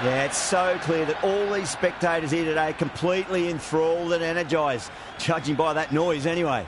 Yeah, it's so clear that all these spectators here today completely enthralled and energised, judging by that noise anyway.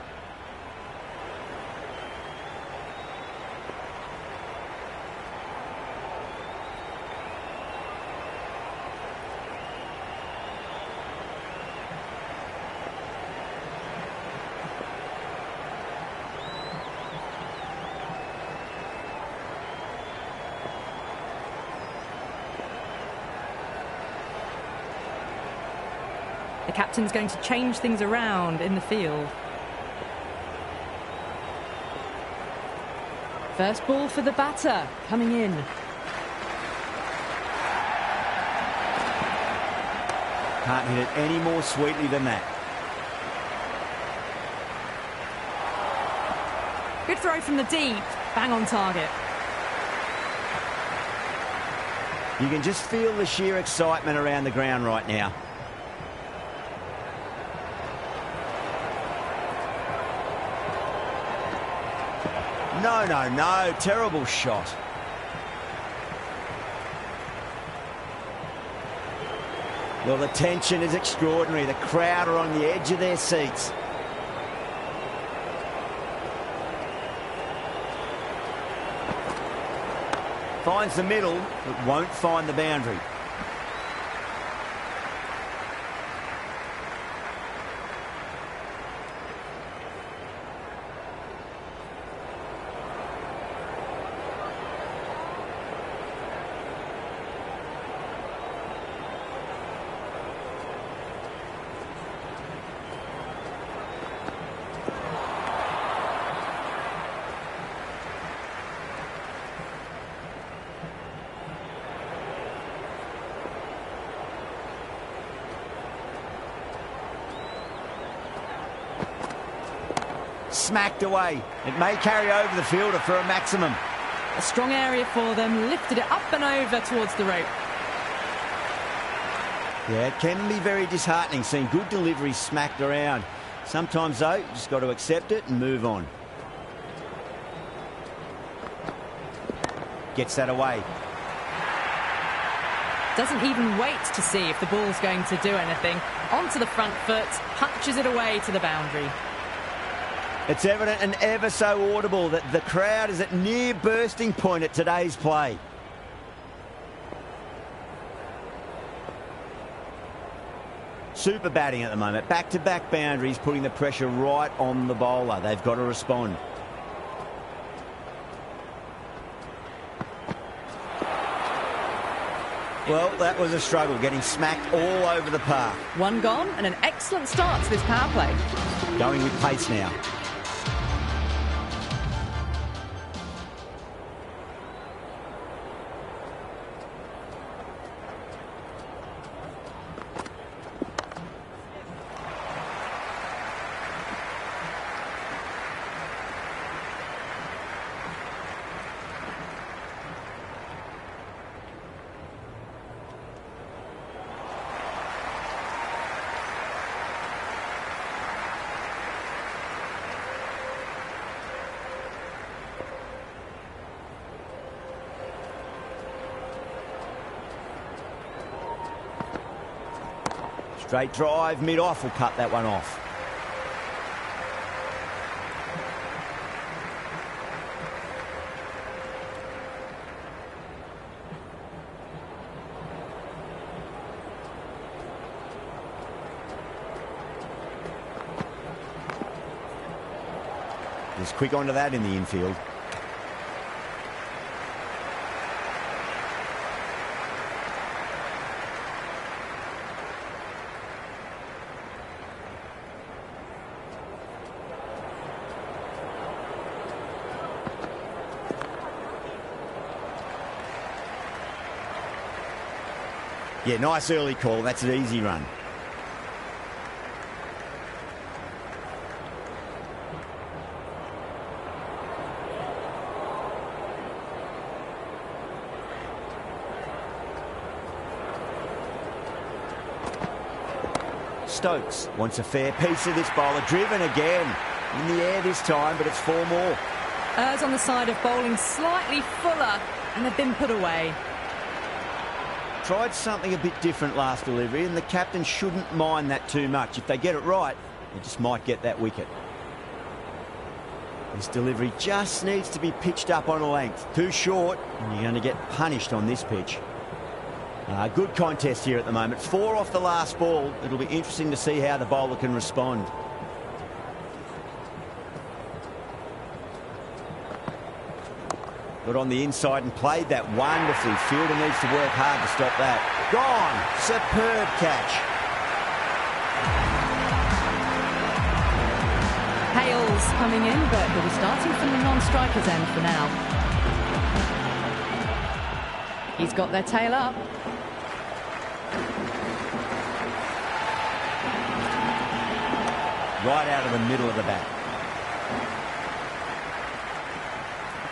The captain's going to change things around in the field. First ball for the batter, coming in. Can't hit it any more sweetly than that. Good throw from the deep, bang on target. You can just feel the sheer excitement around the ground right now. No, terrible shot. Well, the tension is extraordinary. The crowd are on the edge of their seats. Finds the middle, but won't find the boundary. Smacked away. It may carry over the fielder for a maximum. A strong area for them, lifted it up and over towards the rope. Yeah, it can be very disheartening seeing good deliveries smacked around. Sometimes, though, you just got to accept it and move on. Gets that away. Doesn't even wait to see if the ball's going to do anything. Onto the front foot, punches it away to the boundary. It's evident and ever so audible that the crowd is at near bursting point at today's play. Super batting at the moment. Back-to-back boundaries, putting the pressure right on the bowler. They've got to respond. Well, that was a struggle, getting smacked all over the park. One gone and an excellent start to this power play. Going with pace now. Straight drive, mid-off will cut that one off. Just quick onto that in the infield. Yeah, nice early call. That's an easy run. Stokes wants a fair piece of this bowler. Driven again. In the air this time, but it's 4 more. Errs on the side of bowling slightly fuller, and they've been put away. tried something a bit different last delivery, and the captain shouldn't mind that too much. If they get it right, they just might get that wicket. This delivery just needs to be pitched up on a length. Too short, and you're going to get punished on this pitch. Good contest here at the moment. 4 off the last ball. It'll be interesting to see how the bowler can respond. Got on the inside and played that wonderfully. Fielder needs to work hard to stop that. Gone. Superb catch. Hales coming in, but he'll be starting from the non-striker's end for now. He's got their tail up. Right out of the middle of the bat.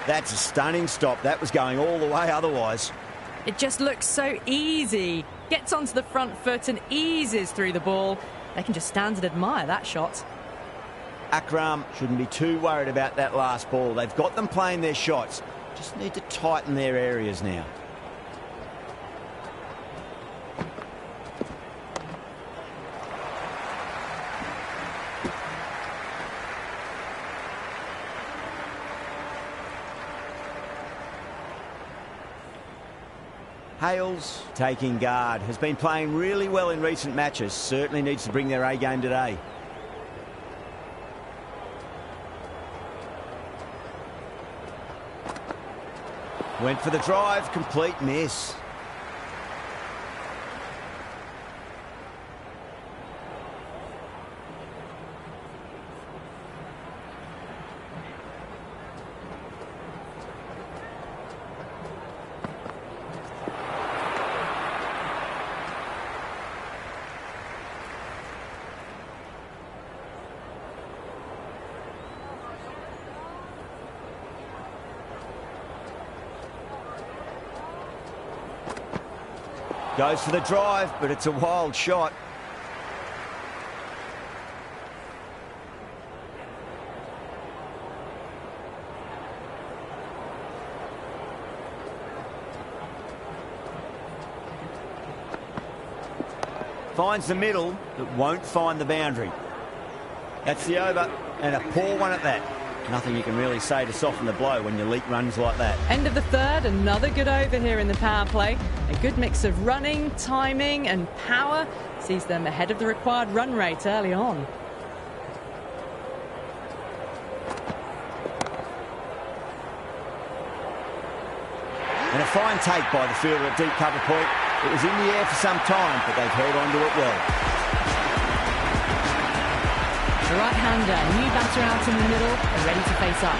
That's a stunning stop. That was going all the way otherwise. It just looks so easy. Gets onto the front foot and eases through the ball. They can just stand and admire that shot. Akram shouldn't be too worried about that last ball. They've got them playing their shots. Just need to tighten their areas now. Hales taking guard. Has been playing really well in recent matches. Certainly needs to bring their A game today. Went for the drive. Complete miss. Goes for the drive, but it's a wild shot. Finds the middle, but won't find the boundary. That's the over, and a poor one at that. Nothing you can really say to soften the blow when you leak runs like that. End of the third, another good over here in the power play. A good mix of running, timing and power sees them ahead of the required run rate early on. And a fine take by the fielder at deep cover point. It was in the air for some time, but they've held on to it well. The right-hander, new batter out in the middle, and ready to face up.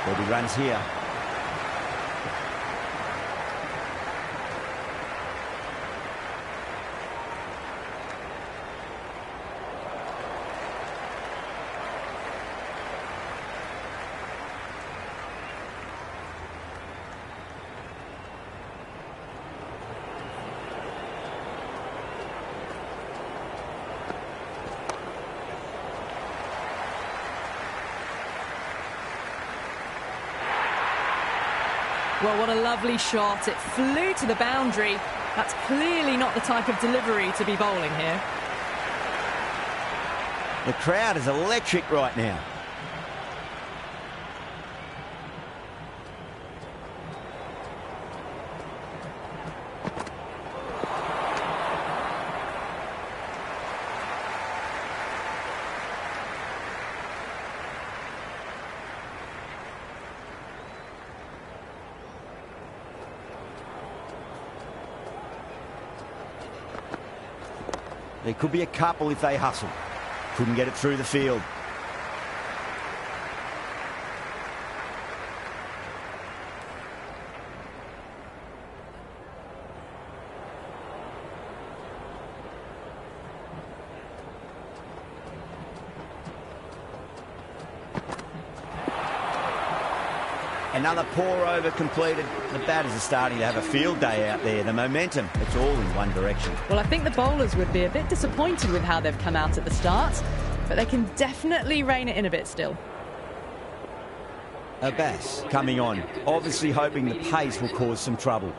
Bobby runs here. Well, what a lovely shot. It flew to the boundary. That's clearly not the type of delivery to be bowling here. The crowd is electric right now. There could be a couple if they hustle. Couldn't get it through the field. Another poor over completed. The batters are starting to have a field day out there. The momentum, it's all in one direction. Well, I think the bowlers would be a bit disappointed with how they've come out at the start, but they can definitely rein it in a bit still. Abbas coming on, obviously hoping the pace will cause some trouble.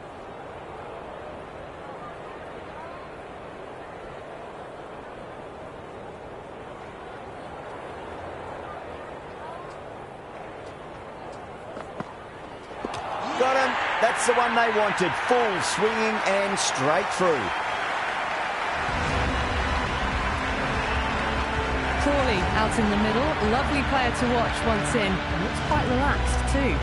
Got him. That's the one they wanted. Full swinging and straight through. Crawley out in the middle. Lovely player to watch once in. And looks quite relaxed too.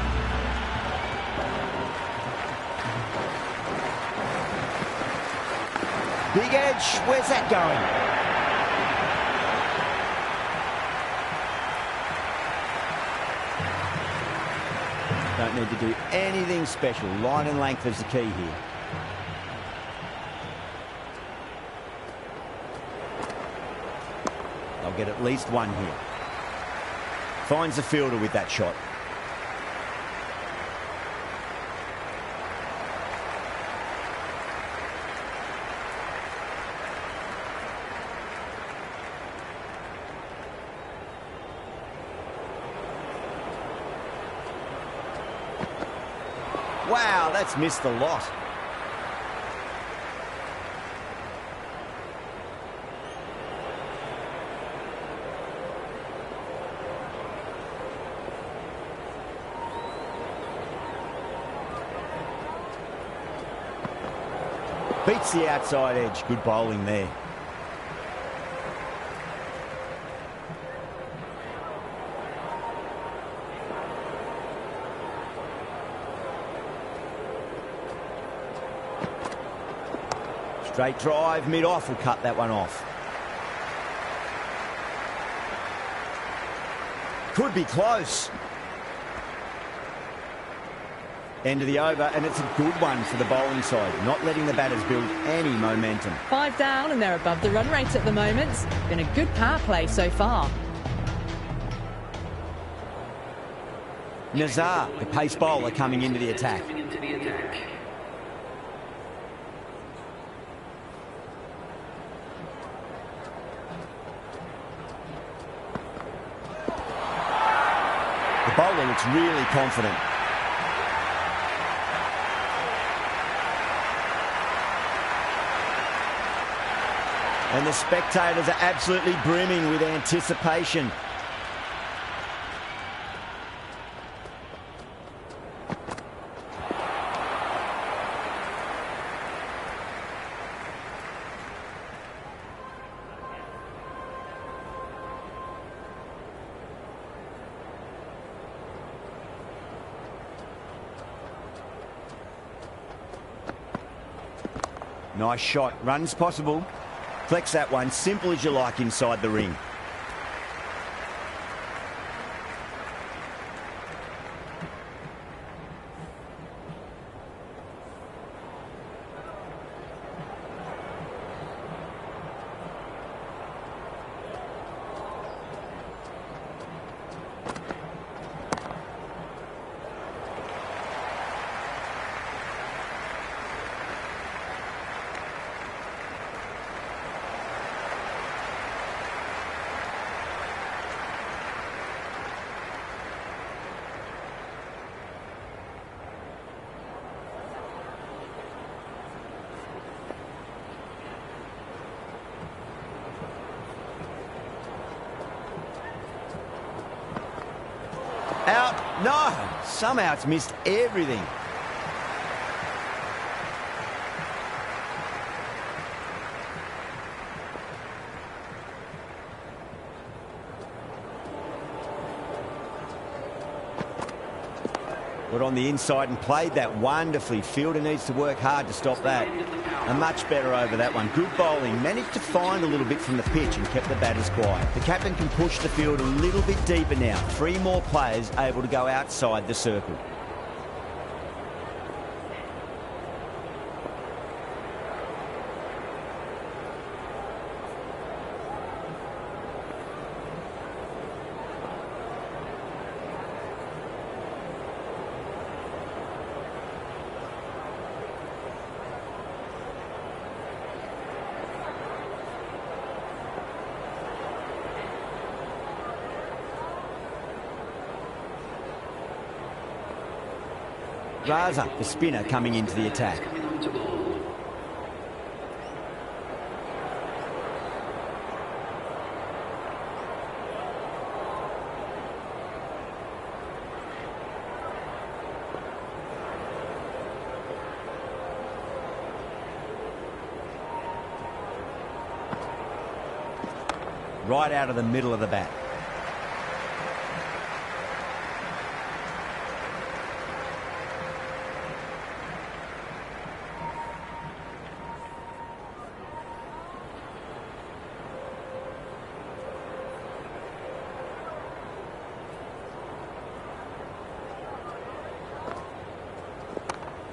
Big edge. Where's that going? Don't need to do anything special. Line and length is the key here. They'll get at least one here. Finds the fielder with that shot. Wow, that's missed a lot. Beats the outside edge. Good bowling there. Straight drive, mid-off will cut that one off. Could be close. End of the over, and it's a good one for the bowling side, not letting the batters build any momentum. 5 down, and they're above the run rate at the moment. Been a good power play so far. Nazar, the pace bowler, coming into the attack. The bowler looks really confident. And the spectators are absolutely brimming with anticipation. Nice shot. Runs possible. Flex that one, simple as you like inside the ring. Out. No. Somehow it's missed everything. Got on the inside and played that wonderfully. Fielder needs to work hard to stop that. A much better over that one. Good bowling. Managed to find a little bit from the pitch and kept the batters quiet. The captain can push the field a little bit deeper now. 3 more players able to go outside the circle. Raza, the spinner, coming into the attack. Right out of the middle of the bat.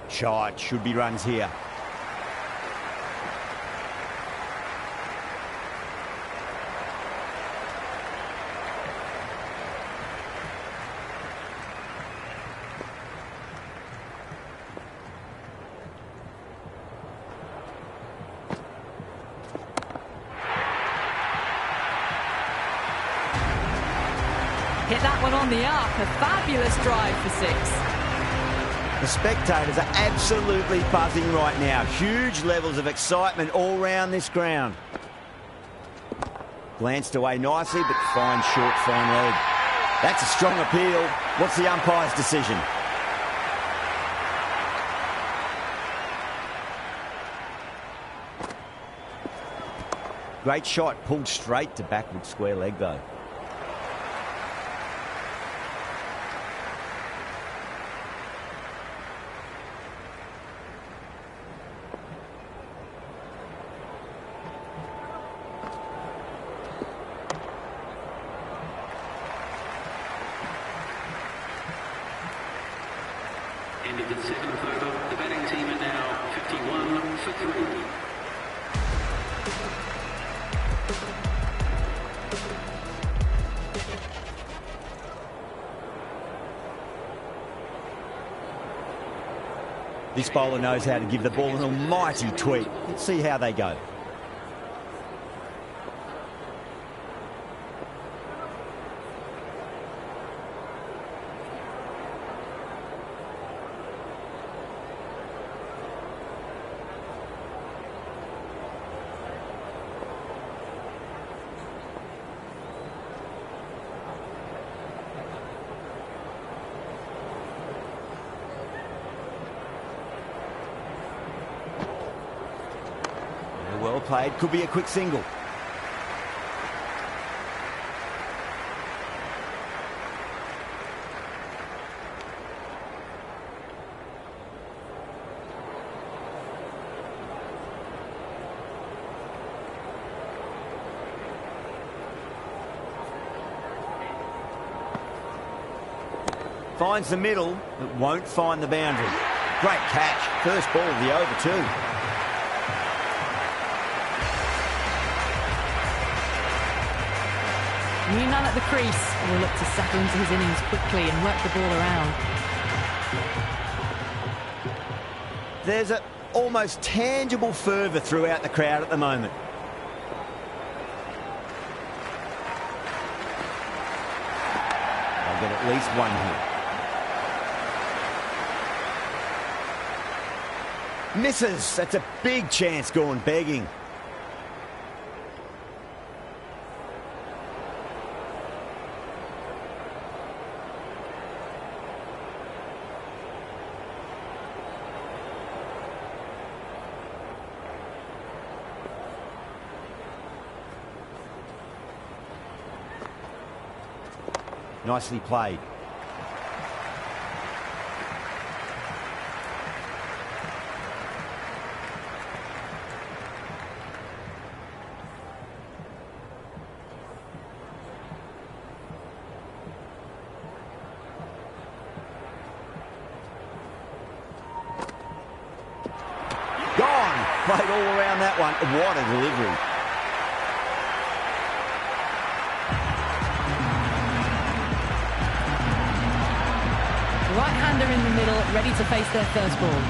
Shot, should be runs here. Hit that one on the up. A fabulous drive for 6. The spectators are absolutely buzzing right now. Huge levels of excitement all round this ground. Glanced away nicely, but fine short, fine leg. That's a strong appeal. What's the umpire's decision? Great shot, pulled straight to backward square leg though. Ended the 7th over. The batting team are now 51 for 3. This bowler knows how to give the ball an almighty tweak. Let's see how they go. Well played, could be a quick single. Finds the middle, but won't find the boundary. Great catch, first ball of the over too. New man at the crease will look to settle into his innings quickly and work the ball around. There's an almost tangible fervour throughout the crowd at the moment. They'll get at least one here. Misses. That's a big chance gone begging. Nicely played. Gone. Played all around that one. What a delivery. Right-hander in the middle, ready to face their first ball.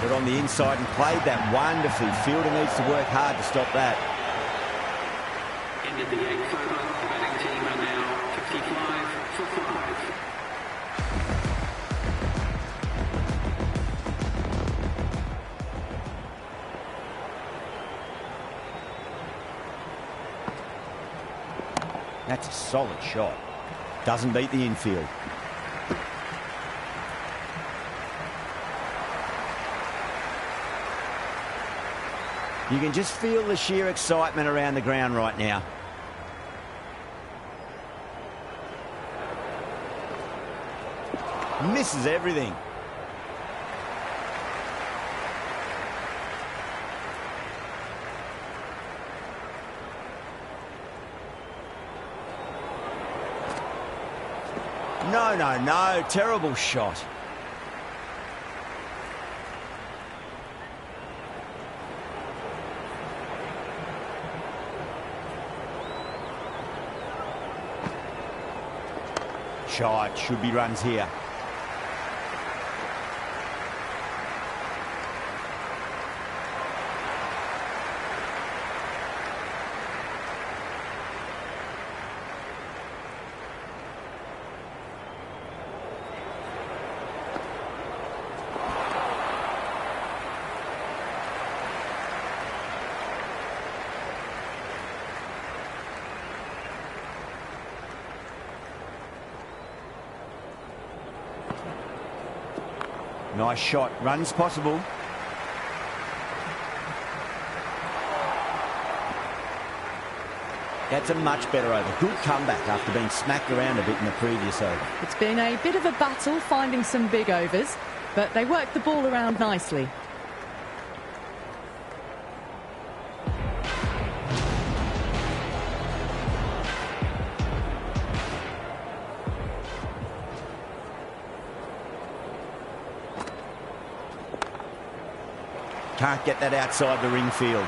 Got on the inside and played that wonderfully. Fielder needs to work hard to stop that. 28 further. The batting team are now 55 for 5. That's a solid shot. Doesn't beat the infield. You can just feel the sheer excitement around the ground right now. Misses everything. No. Terrible shot. Shot. Should be runs here. Nice shot. Runs possible. That's a much better over. Good comeback after being smacked around a bit in the previous over. It's been a bit of a battle finding some big overs, but they worked the ball around nicely. Can't get that outside the ring field.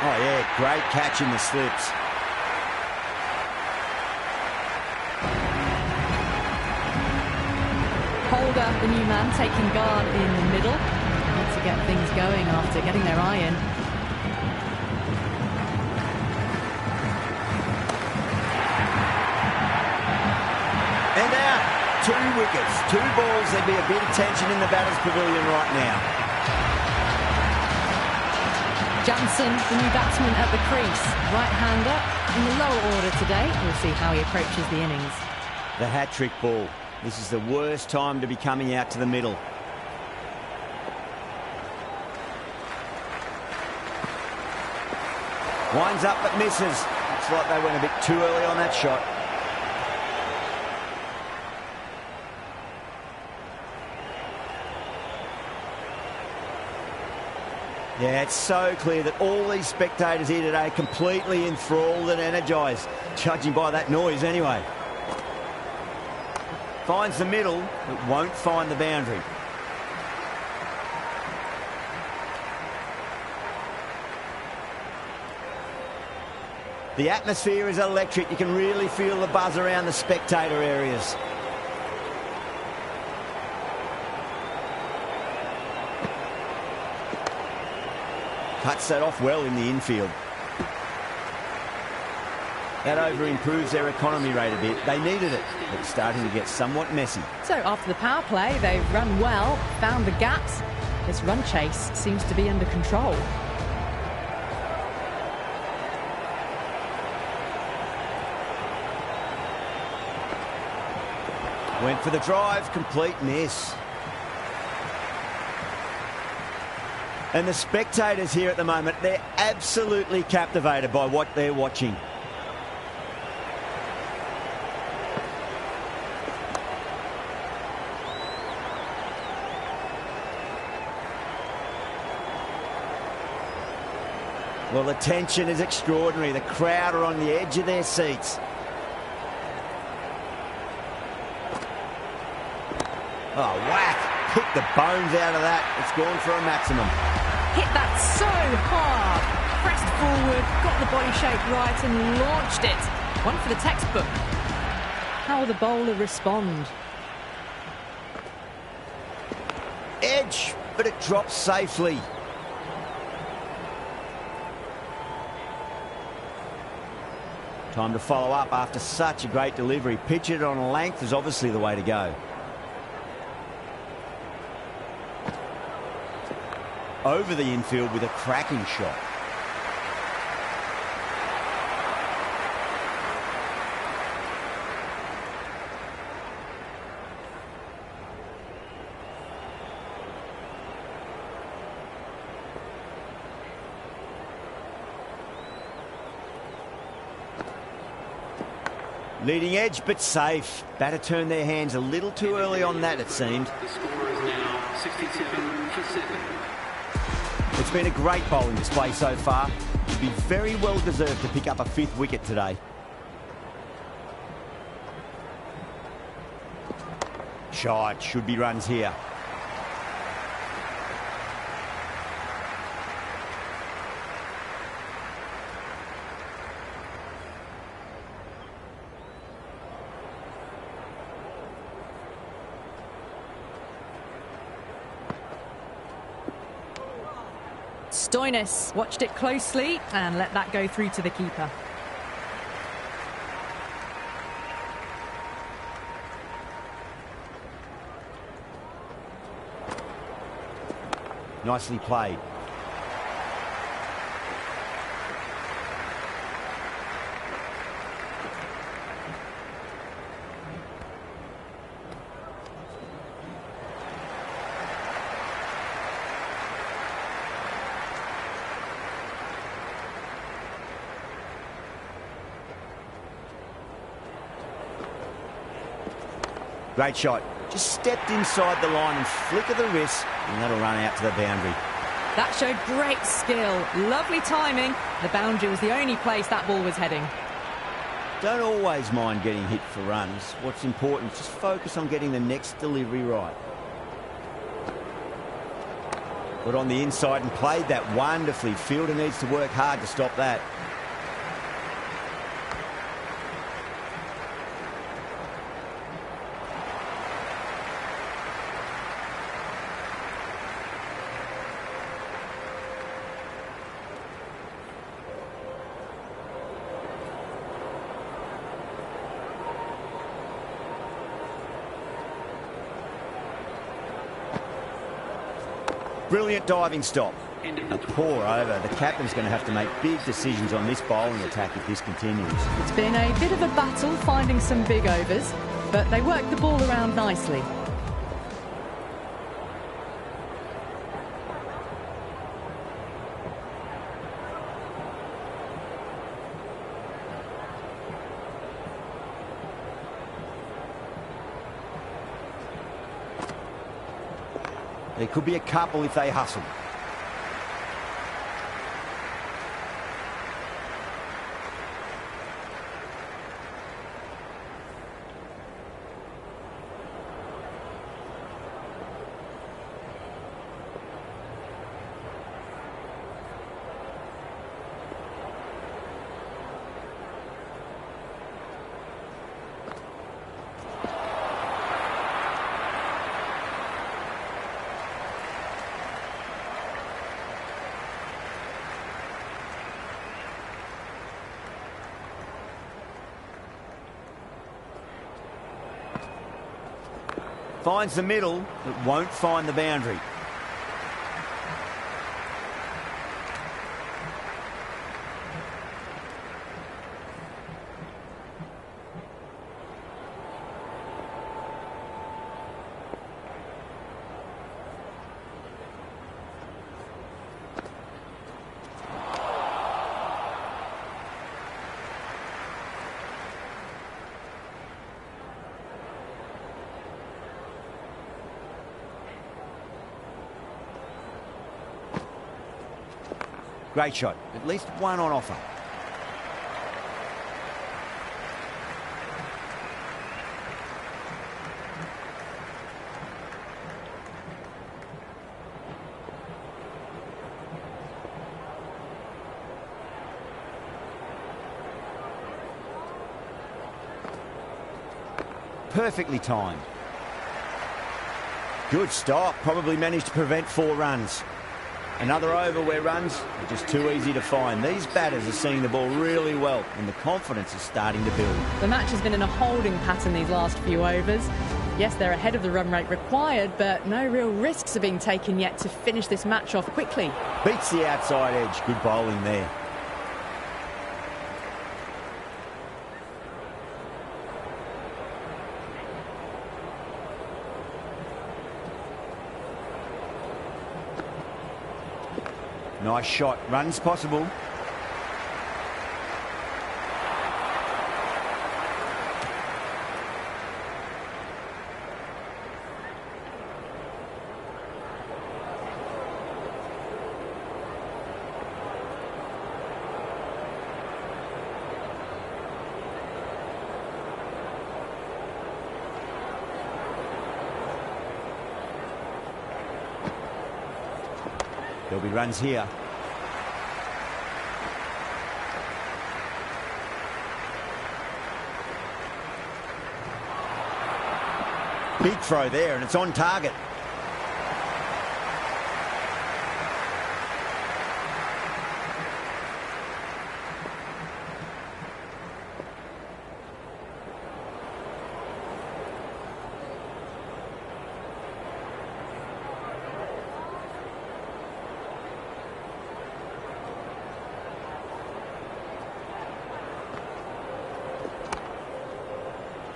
Oh, yeah, great catch in the slips. Holder, the new man, taking guard in the middle. Need to get things going after getting their eye in. And out. 2 wickets, 2 balls. There'd be a bit of tension in the batter's pavilion right now. Jansen, the new batsman at the crease. Right-hander in the lower order today. We'll see how he approaches the innings. The hat-trick ball. This is the worst time to be coming out to the middle. Winds up but misses. Looks like they went a bit too early on that shot. Yeah, it's so clear that all these spectators here today are completely enthralled and energised, judging by that noise anyway. Finds the middle, but won't find the boundary. The atmosphere is electric. You can really feel the buzz around the spectator areas. Cuts that off well in the infield. That over improves their economy rate a bit. They needed it, but it's starting to get somewhat messy. So after the power play, they've run well, found the gaps. This run chase seems to be under control. Went for the drive, complete miss. And the spectators here at the moment, they're absolutely captivated by what they're watching. Well, the tension is extraordinary. The crowd are on the edge of their seats. Oh, whack. Pick the bones out of that. It's gone for a maximum. Hit that so hard. Pressed forward, got the body shape right and launched it. One for the textbook. How will the bowler respond? Edge, but it drops safely. Time to follow up after such a great delivery. Pitch it on a length is obviously the way to go. Over the infield with a cracking shot. Leading edge, but safe. Batter turned their hands a little too early on that, it seemed. The score is now 67 for 7. It's been a great bowling display so far. He'd be very well deserved to pick up a 5th wicket today. Shot, should be runs here. Stoinis watched it closely and let that go through to the keeper. Nicely played. Great shot. Just stepped inside the line and flick of the wrist, and that'll run out to the boundary. That showed great skill. Lovely timing. The boundary was the only place that ball was heading. Don't always mind getting hit for runs. What's important is just focus on getting the next delivery right. Got on the inside and played that wonderfully. Fielder needs to work hard to stop that. Brilliant diving stop. A pour over. The captain's going to have to make big decisions on this bowling attack if this continues. It's been a bit of a battle finding some big overs, but they worked the ball around nicely. There could be a couple if they hustle. Finds the middle, but won't find the boundary. Great shot. At least one on offer. Perfectly timed. Good stop. Probably managed to prevent 4 runs. Another over where runs are just too easy to find. These batters are seeing the ball really well and the confidence is starting to build. The match has been in a holding pattern these last few overs. Yes, they're ahead of the run rate required, but no real risks are being taken yet to finish this match off quickly. Beats the outside edge. Good bowling there. Nice shot. Runs possible. There'll be runs here. Big throw there, and it's on target.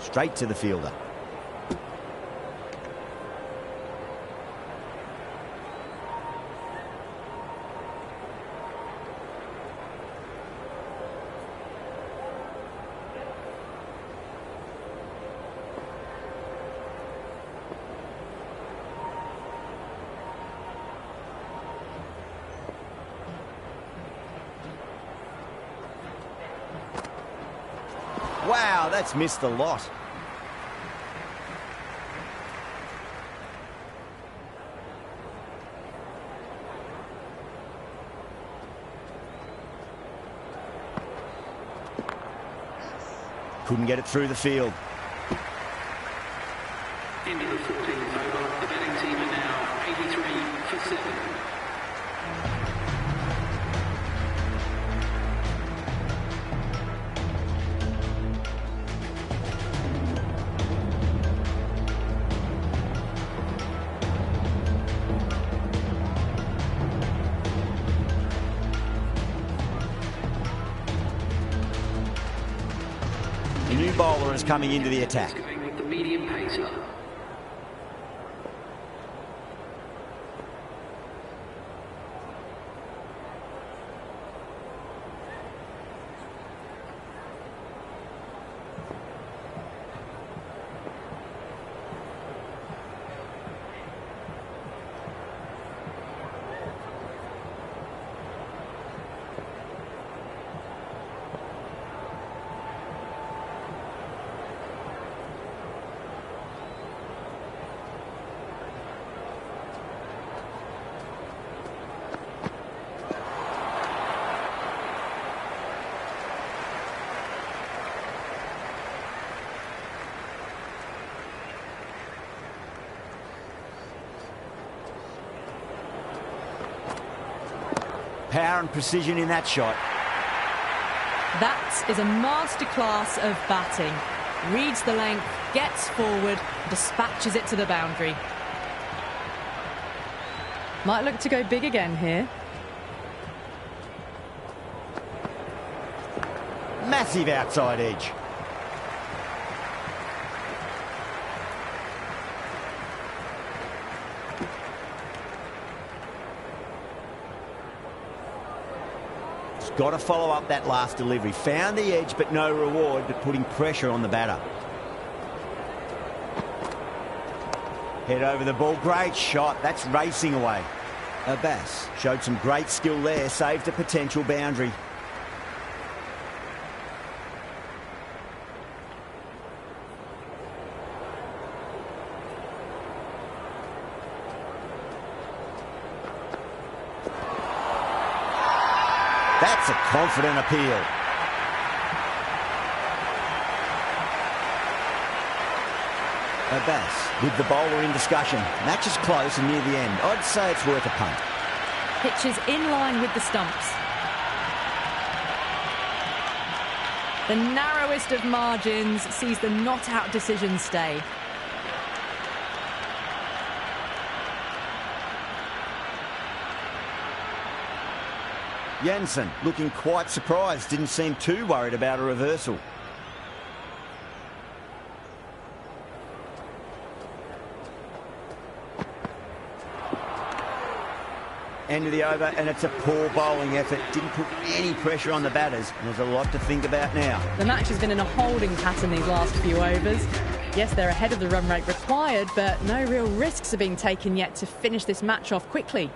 Straight to the fielder. Wow, that's missed a lot. Couldn't get it through the field. Into the 14th over. The batting team are now 83 for 7. The new bowler is coming into the attack. Going with the medium pacer. Power and precision in that shot. That is a masterclass of batting. Reads the length, gets forward, dispatches it to the boundary. Might look to go big again here. Massive outside edge. Got to follow up that last delivery. Found the edge, but no reward, but putting pressure on the batter. Head over the ball. Great shot. That's racing away. Abbas showed some great skill there, saved a potential boundary. That's a confident appeal. Abbas with the bowler in discussion. Match is close and near the end. I'd say it's worth a punt. Pitch is in line with the stumps. The narrowest of margins sees the not-out decision stay. Jansen looking quite surprised, didn't seem too worried about a reversal. End of the over, and it's a poor bowling effort. Didn't put any pressure on the batters. There's a lot to think about now. The match has been in a holding pattern these last few overs. Yes, they're ahead of the run rate required, but no real risks are being taken yet to finish this match off quickly.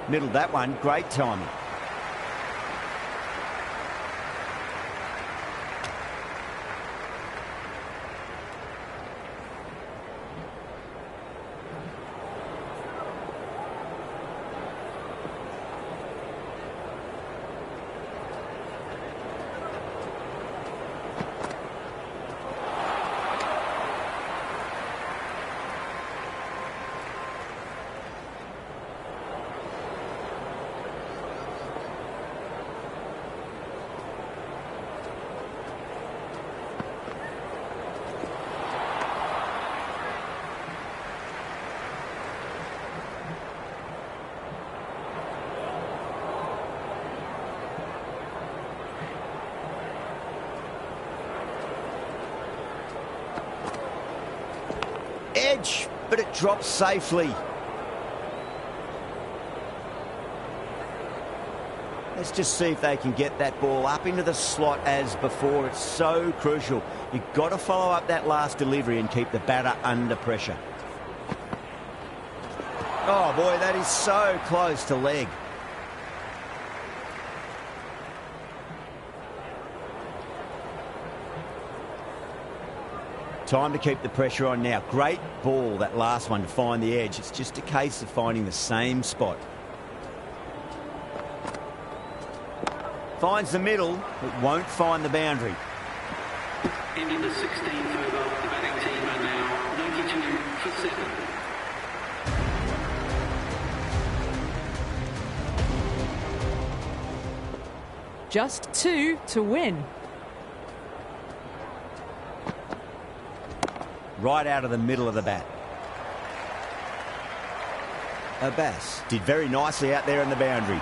Middled that one, great timing. Edge, but it drops safely. Let's just see if they can get that ball up into the slot as before. It's so crucial. You've got to follow up that last delivery and keep the batter under pressure. Oh boy, that is so close to leg. Time to keep the pressure on now. Great ball, that last one, to find the edge. It's just a case of finding the same spot. Finds the middle, but won't find the boundary. Ending the 16th over, the batting team are now 92 for 7. Just 2 to win. Right out of the middle of the bat. Abbas did very nicely out there in the boundary.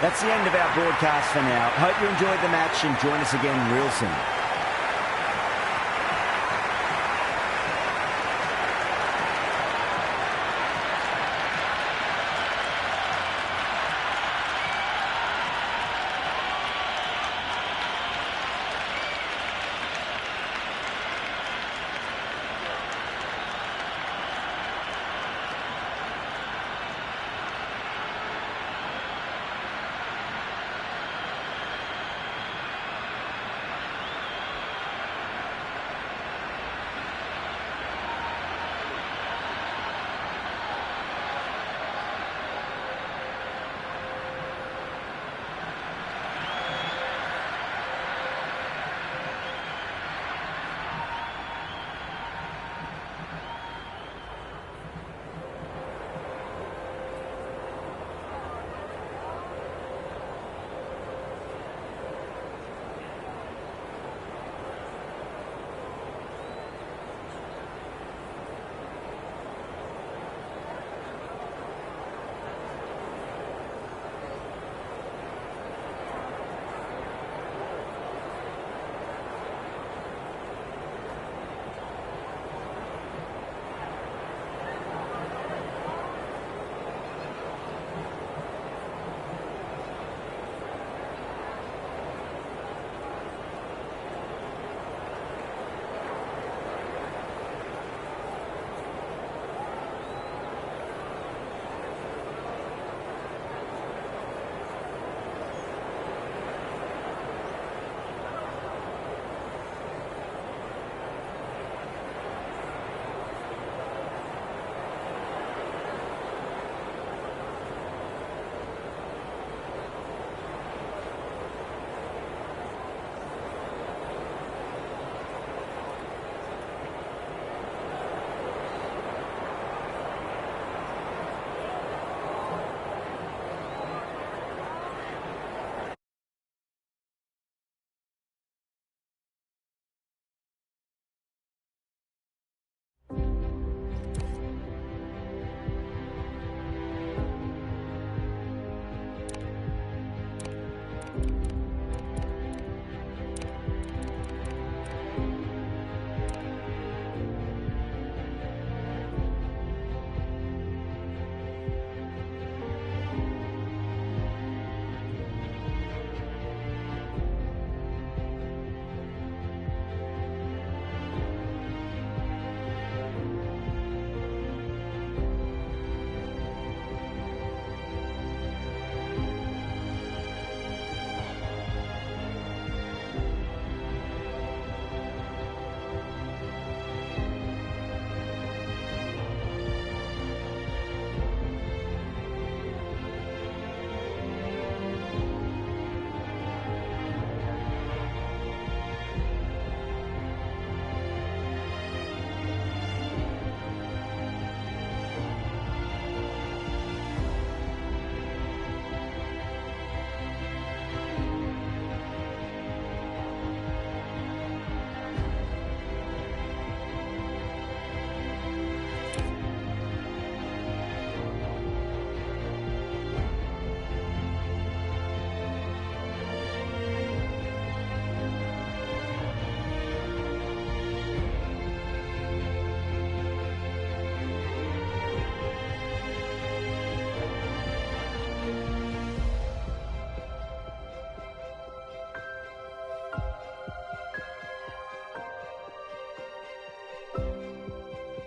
That's the end of our broadcast for now. Hope you enjoyed the match and join us again real soon.